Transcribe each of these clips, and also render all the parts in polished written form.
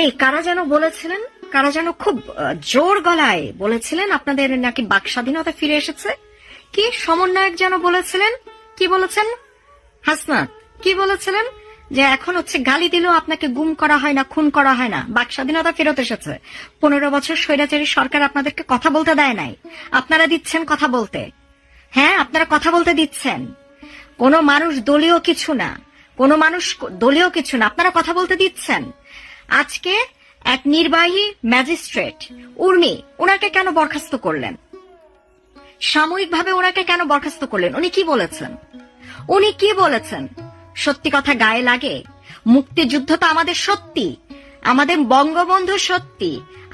এই কারা যেন বলেছিলেন, কারা যেন খুব জোর গলায় বলেছিলেন আপনাদের নাকি বাক স্বাধীনতা ফিরে এসেছে। কি সমন্বয়ক যেন বলেছিলেন, কি বলেছেন হাসনাত, কি বলেছিলেন যে এখন হচ্ছে গালি দিলেও আপনাকে গুম করা হয় না, খুন করা হয় না, বাক স্বাধীনতা ফেরত এসেছে। 15 বছর স্বৈরাচারী সরকার আপনাদেরকে কথা বলতে দেয় নাই, আপনারা দিচ্ছেন কথা বলতে। হ্যাঁ, আপনারা কথা বলতে দিচ্ছেন। কোনো মানুষ দলীয় কিছু না, কোনো মানুষ দলীয় কিছু না, আপনারা কথা বলতে দিচ্ছেন। আজকে এক নির্বাহী ম্যাজিস্ট্রেট উর্মি, ওনাকে কেন বরখাস্ত করলেন? সাময়িকভাবে ওনাকে কেন বরখাস্ত করলেন? উনি কি বলেছেন? উনি কি বলেছেন? সত্যি কথা গায়ে লাগে? মুক্তিযুদ্ধ তো আমাদের সত্যি, আমাদের বঙ্গবন্ধু সত্যি,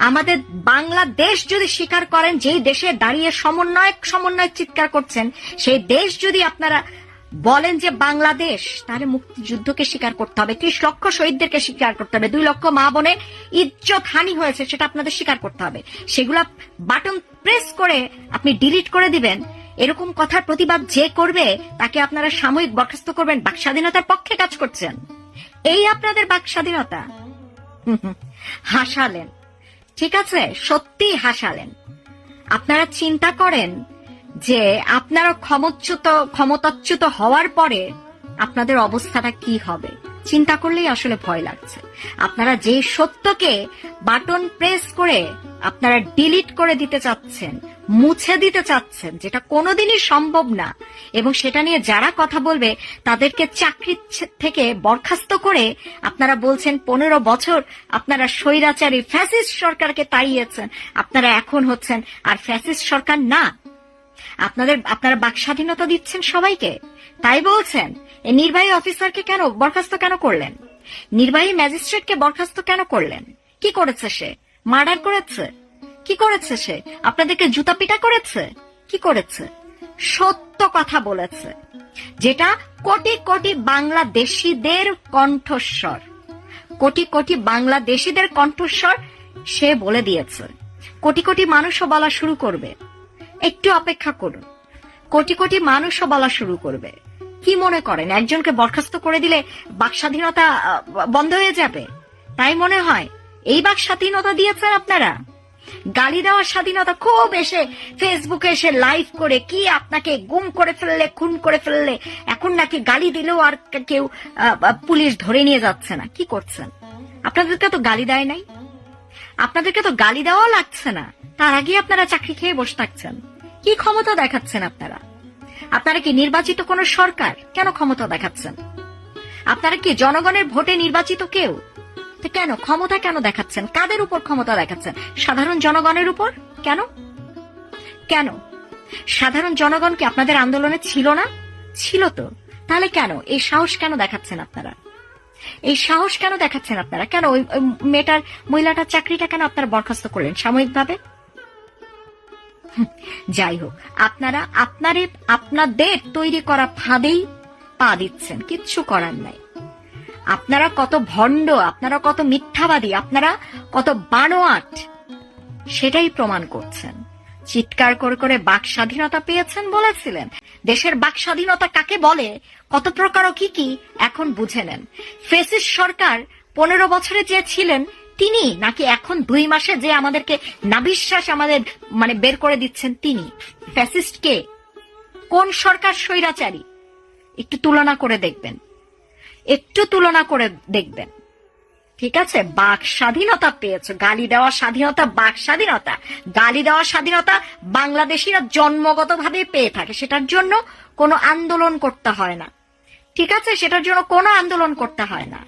আমাদের বাংলাদেশ যদি স্বীকার করেন, যেই দেশে দাঁড়িয়ে সমন্বয়ক চিৎকার করছেন, সেই দেশ যদি আপনারা বলেন যে বাংলাদেশ, তাহলে মুক্তিযুদ্ধকে স্বীকার করতে হবে, 30 লক্ষ শহীদদেরকে স্বীকার করতে হবে, 2 লক্ষ মা বোনের ইজ্জত হানি হয়েছে সেটা আপনাদের স্বীকার করতে হবে। সেগুলা বাটন প্রেস করে আপনি ডিলিট করে দিবেন, এরকম কথার প্রতিবাদ যে করবে তাকে আপনারা সাময়িক বরখাস্ত করবেন। বাক স্বাধীনতার পক্ষে কাজ করছেন, এই আপনাদের বাক স্বাধীনতা। হাসালেন, ঠিক আছে, সত্যি হাসালেন। আপনারা চিন্তা করেন যে আপনারা ক্ষমতাচ্যুত হওয়ার পরে আপনাদের অবস্থাটা কি হবে, চিন্তা করলেই আসলে ভয় লাগছে। আপনারা যে সত্যকে বাটন প্রেস করে আপনারা ডিলিট করে দিতে চাচ্ছেন, মুছে দিতে চাচ্ছেন, যেটা কোনোদিনই সম্ভব না, এবং সেটা নিয়ে যারা কথা বলবে তাদেরকে চাকরি থেকে বরখাস্ত করে আপনারা বলছেন 15 বছর আপনারা স্বৈরাচারী ফ্যাসিস্ট সরকারকে তাড়িয়েছেন, আপনারা এখন হচ্ছেন আর ফ্যাসিস্ট সরকার না। আপনারা বাক স্বাধীনতা দিচ্ছেন সবাইকে, তাই বলছেন। এই নির্বাহী অফিসারকে কেন বরখাস্ত কেন করলেন? নির্বাহী ম্যাজিস্ট্রেটকে বরখাস্ত কেন করলেন? কি করেছে সে? মার্ডার করেছে? কি করেছে সে? আপনাদেরকে জুতা পিটা করেছে? কি করেছে? সত্য কথা বলেছে, যেটা কোটি কোটি বাংলাদেশিদের কণ্ঠস্বর, কোটি কোটি বাংলাদেশিদের কণ্ঠস্বর সে বলে দিয়েছে। কোটি কোটি মানুষও বলা শুরু করবে, একটু অপেক্ষা করুন, কোটি কোটি মানুষও বলা শুরু করবে। কি মনে করেন একজনকে বরখাস্ত করে দিলে বাক স্বাধীনতা বন্ধ হয়ে যাবে? তাই মনে হয় এই বাক স্বাধীনতা দিয়েছেন আপনারা? গালি দেওয়ার স্বাধীনতা, খুব এসে ফেসবুকে এসে লাইভ করে কি আপনাকে গুম করে ফেললে, খুন করে ফেললে, এখন নাকি গালি দিলেও আর কেউ পুলিশ ধরে নিয়ে যাচ্ছে না। কি করছেন? আপনাদেরকে তো গালি দেয় নাই, আপনাদেরকে তো গালি দেওয়া লাগছে না, তার আগে আপনারা চাকরি খেয়ে বসে থাকছেন। কি ক্ষমতা দেখাচ্ছেন আপনারা? আপনারা কি নির্বাচিত কোন সরকার? কেন ক্ষমতা দেখাচ্ছেন? আপনারা কি জনগণের ভোটে নির্বাচিত কেউ? তো কেন ক্ষমতা কেন দেখাচ্ছেন? কাদের উপর ক্ষমতা দেখাচ্ছেন? সাধারণ জনগণের উপর? কেন? কেন সাধারণ জনগণ কি আপনাদের আন্দোলনে ছিল না? ছিল তো, তাহলে কেন এই সাহস কেন দেখাচ্ছেন আপনারা? এই সাহস কেন দেখাচ্ছেন আপনারা? কেন ওই মহিলাটার চাকরিটা কেন আপনারা বরখাস্ত করলেন সাময়িকভাবে? যাই হোক, আপনারা আপনাদের তৈরি করা ফাঁদেই পা দিচ্ছেন, কিচ্ছু করার নাই। আপনারা কত ভণ্ড, আপনারা কত মিথ্যাবাদী, আপনারা কত বানোয়াট, সেটাই প্রমাণ করছেন। চিৎকার করে করে বাক স্বাধীনতা পেয়েছেন বলেছিলেন। দেশের বাক স্বাধীনতা কাকে বলে, কত প্রকার কি কি এখন বুঝে নেন। ফ্যাসিস্ট সরকার 15 বছরে যে ছিলেন তিনি, নাকি এখন 2 মাসে যে আমাদেরকে নাবিশ্বাস আমাদের বের করে দিচ্ছেন তিনি? ফ্যাসিস্ট কে? কোন সরকার স্বৈরাচারী? একটু তুলনা করে দেখবেন, একটু তুলনা করে দেখবেন, ঠিক আছে? বাক স্বাধীনতা পেয়েছ, গালি দেওয়ার স্বাধীনতা বাক স্বাধীনতা। গালি দেওয়ার স্বাধীনতা বাংলাদেশিরা জন্মগতভাবে পেয়ে থাকে, সেটার জন্য কোনো আন্দোলন করতে হয় না, ঠিক আছে? সেটার জন্য কোনো আন্দোলন করতে হয় না।